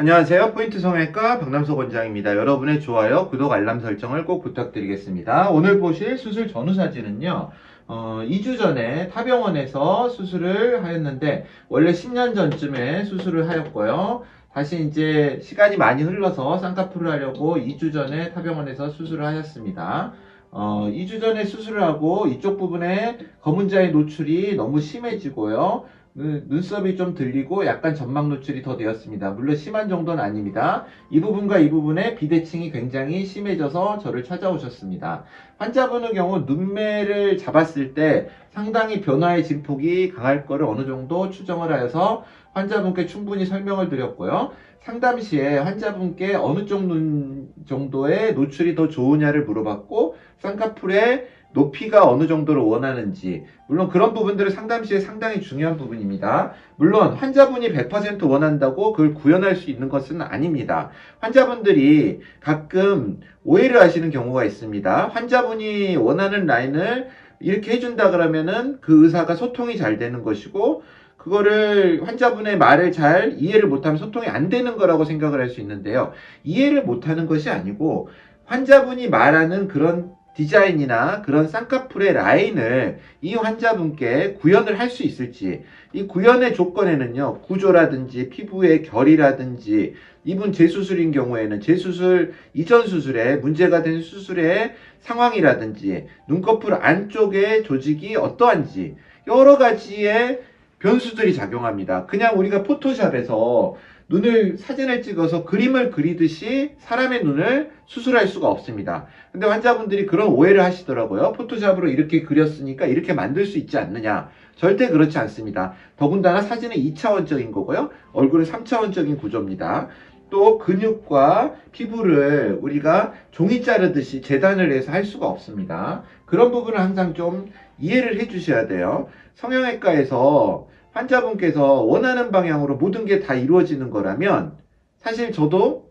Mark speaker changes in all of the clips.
Speaker 1: 안녕하세요. 포인트 성형외과 박남석 원장입니다. 여러분의 좋아요, 구독, 알람 설정을 꼭 부탁드리겠습니다. 오늘 보실 수술 전후 사진은요. 2주 전에 타병원에서 수술을 하였는데 원래 10년 전쯤에 수술을 하였고요. 다시 이제 시간이 많이 흘러서 쌍꺼풀을 하려고 2주 전에 타병원에서 수술을 하였습니다. 2주 전에 수술을 하고 이쪽 부분에 검은 자의 노출이 너무 심해지고요. 눈썹이 좀 들리고 약간 점막 노출이 더 되었습니다. 물론 심한 정도는 아닙니다. 이 부분과 이 부분에 비대칭이 굉장히 심해져서 저를 찾아오셨습니다. 환자분의 경우 눈매를 잡았을 때 상당히 변화의 진폭이 강할 거를 어느 정도 추정을 하여서 환자분께 충분히 설명을 드렸고요. 상담 시에 환자분께 어느 쪽 눈 정도의 노출이 더 좋으냐를 물어봤고, 쌍꺼풀의 높이가 어느 정도로 원하는지, 물론 그런 부분들을 상담 시에 상당히 중요한 부분입니다. 물론 환자분이 100% 원한다고 그걸 구현할 수 있는 것은 아닙니다. 환자분들이 가끔 오해를 하시는 경우가 있습니다. 환자분이 원하는 라인을 이렇게 해준다 그러면은 그 의사가 소통이 잘 되는 것이고, 그거를 환자분의 말을 잘 이해를 못하면 소통이 안 되는 거라고 생각을 할 수 있는데요. 이해를 못하는 것이 아니고 환자분이 말하는 그런 디자인이나 그런 쌍꺼풀의 라인을 이 환자분께 구현을 할 수 있을지, 이 구현의 조건에는요, 구조라든지 피부의 결이라든지, 이분 재수술인 경우에는 재수술 이전 수술에 문제가 된 수술의 상황이라든지, 눈꺼풀 안쪽의 조직이 어떠한지 여러 가지의 변수들이 작용합니다. 그냥 우리가 포토샵에서 눈을 사진을 찍어서 그림을 그리듯이 사람의 눈을 수술할 수가 없습니다. 근데 환자분들이 그런 오해를 하시더라고요. 포토샵으로 이렇게 그렸으니까 이렇게 만들 수 있지 않느냐. 절대 그렇지 않습니다. 더군다나 사진은 2차원적인 거고요. 얼굴은 3차원적인 구조입니다. 또 근육과 피부를 우리가 종이 자르듯이 재단을 해서 할 수가 없습니다. 그런 부분을 항상 좀 이해를 해 주셔야 돼요. 성형외과에서 환자분께서 원하는 방향으로 모든 게 다 이루어지는 거라면 사실 저도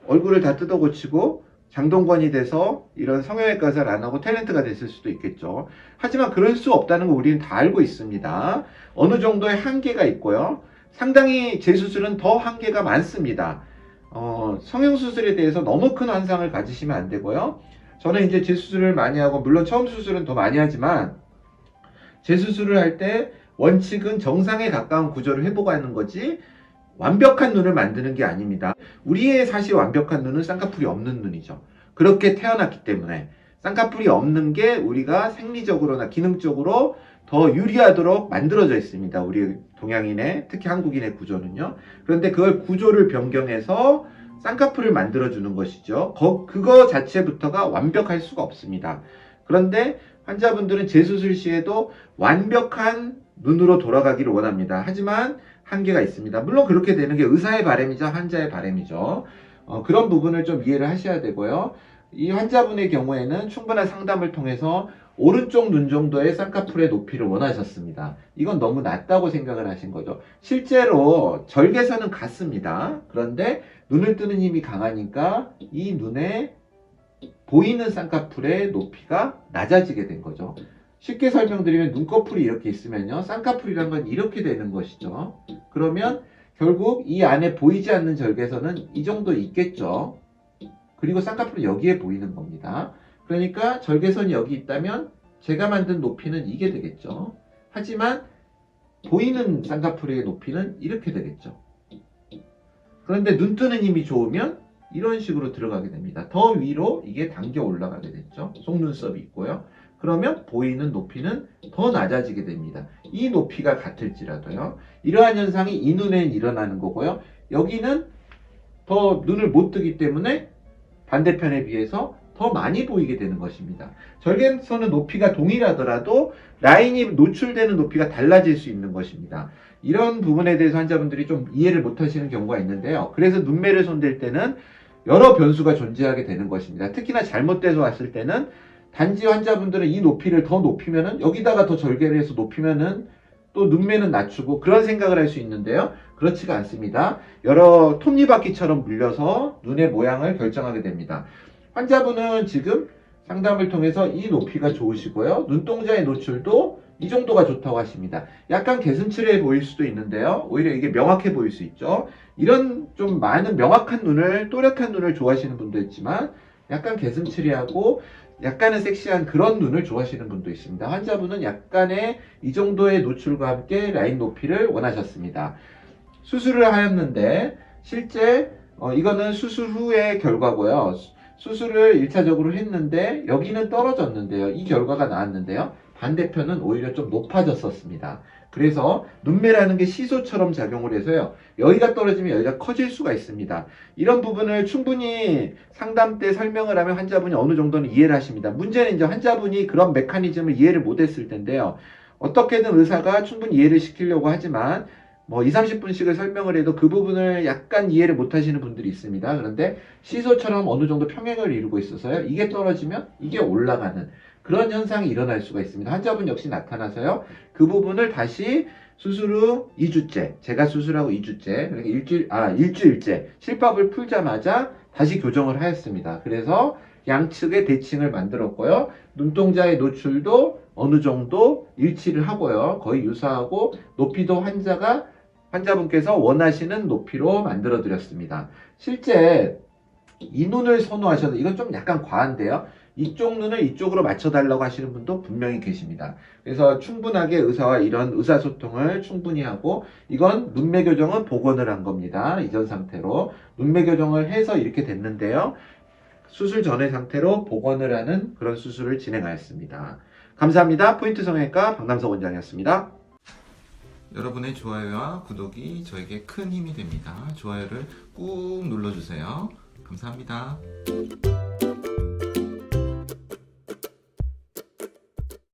Speaker 1: 얼굴을 다 뜯어 고치고 장동건이 돼서 이런 성형외과 의사를 안 하고 탤런트가 됐을 수도 있겠죠. 하지만 그럴 수 없다는 거 우리는 다 알고 있습니다. 어느 정도의 한계가 있고요. 상당히 재수술은 더 한계가 많습니다. 성형수술에 대해서 너무 큰 환상을 가지시면 안 되고요. 저는 이제 재수술을 많이 하고, 물론 처음 수술은 더 많이 하지만 재수술을 할 때 원칙은 정상에 가까운 구조를 회복하는 거지 완벽한 눈을 만드는 게 아닙니다. 우리의 사실 완벽한 눈은 쌍꺼풀이 없는 눈이죠. 그렇게 태어났기 때문에 쌍꺼풀이 없는 게 우리가 생리적으로나 기능적으로 더 유리하도록 만들어져 있습니다. 우리 동양인의, 특히 한국인의 구조는요. 그런데 그걸 구조를 변경해서 쌍꺼풀을 만들어주는 것이죠. 그거 자체부터가 완벽할 수가 없습니다. 그런데 환자분들은 재수술 시에도 완벽한 눈으로 돌아가기를 원합니다. 하지만 한계가 있습니다. 물론 그렇게 되는 게 의사의 바람이자 환자의 바람이죠. 그런 부분을 좀 이해를 하셔야 되고요. 이 환자분의 경우에는 충분한 상담을 통해서 오른쪽 눈 정도의 쌍꺼풀의 높이를 원하셨습니다. 이건 너무 낮다고 생각을 하신 거죠. 실제로 절개선은 같습니다. 그런데 눈을 뜨는 힘이 강하니까 이 눈에 보이는 쌍꺼풀의 높이가 낮아지게 된 거죠. 쉽게 설명드리면 눈꺼풀이 이렇게 있으면요, 쌍꺼풀이란 건 이렇게 되는 것이죠. 그러면 결국 이 안에 보이지 않는 절개선은 이 정도 있겠죠. 그리고 쌍꺼풀은 여기에 보이는 겁니다. 그러니까 절개선이 여기 있다면 제가 만든 높이는 이게 되겠죠. 하지만 보이는 쌍꺼풀의 높이는 이렇게 되겠죠. 그런데 눈 뜨는 힘이 좋으면 이런 식으로 들어가게 됩니다. 더 위로 이게 당겨 올라가게 됐죠. 속눈썹이 있고요. 그러면 보이는 높이는 더 낮아지게 됩니다. 이 높이가 같을지라도요. 이러한 현상이 이 눈에는 일어나는 거고요. 여기는 더 눈을 못 뜨기 때문에 반대편에 비해서 더 많이 보이게 되는 것입니다. 절개선의 높이가 동일하더라도 라인이 노출되는 높이가 달라질 수 있는 것입니다. 이런 부분에 대해서 환자분들이 좀 이해를 못 하시는 경우가 있는데요. 그래서 눈매를 손댈 때는 여러 변수가 존재하게 되는 것입니다. 특히나 잘못돼서 왔을 때는 단지 환자분들은 이 높이를 더 높이면은, 여기다가 더 절개를 해서 높이면은 또 눈매는 낮추고 그런 생각을 할 수 있는데요. 그렇지가 않습니다. 여러 톱니바퀴처럼 물려서 눈의 모양을 결정하게 됩니다. 환자분은 지금 상담을 통해서 이 높이가 좋으시고요. 눈동자의 노출도 이 정도가 좋다고 하십니다. 약간 개슴츠레해 보일 수도 있는데요. 오히려 이게 명확해 보일 수 있죠. 이런 좀 많은 명확한 눈을, 또렷한 눈을 좋아하시는 분도 있지만 약간 개슴츠레하고 약간은 섹시한 그런 눈을 좋아하시는 분도 있습니다. 환자분은 약간의 이 정도의 노출과 함께 라인 높이를 원하셨습니다. 수술을 하였는데 실제 이거는 수술 후의 결과고요. 수술을 1차적으로 했는데 여기는 떨어졌는데요. 이 결과가 나왔는데요. 반대편은 오히려 좀 높아졌었습니다. 그래서 눈매라는 게 시소처럼 작용을 해서요. 여기가 떨어지면 여기가 커질 수가 있습니다. 이런 부분을 충분히 상담 때 설명을 하면 환자분이 어느 정도는 이해를 하십니다. 문제는 이제 환자분이 그런 메커니즘을 이해를 못했을 텐데요. 어떻게든 의사가 충분히 이해를 시키려고 하지만 뭐 2, 30분씩을 설명을 해도 그 부분을 약간 이해를 못 하시는 분들이 있습니다. 그런데 시소처럼 어느 정도 평행을 이루고 있어서요. 이게 떨어지면 이게 올라가는 그런 현상이 일어날 수가 있습니다. 환자분 역시 나타나서요. 그 부분을 다시 수술 후 2주째, 제가 수술하고 2주째, 그러니까 일주일째 실밥을 풀자마자 다시 교정을 하였습니다. 그래서 양측의 대칭을 만들었고요. 눈동자의 노출도 어느 정도 일치를 하고요. 거의 유사하고 높이도 환자분께서 원하시는 높이로 만들어 드렸습니다. 실제 이 눈을 선호하셔도 이건 좀 약간 과한데요. 이쪽 눈을 이쪽으로 맞춰달라고 하시는 분도 분명히 계십니다. 그래서 충분하게 의사와 이런 의사소통을 충분히 하고 이건 눈매 교정은 복원을 한 겁니다. 이전 상태로 눈매 교정을 해서 이렇게 됐는데요. 수술 전의 상태로 복원을 하는 그런 수술을 진행하였습니다. 감사합니다. 포인트 성형외과 박남석 원장이었습니다. 여러분의 좋아요와 구독이 저에게 큰 힘이 됩니다. 좋아요를 꾹 눌러주세요. 감사합니다.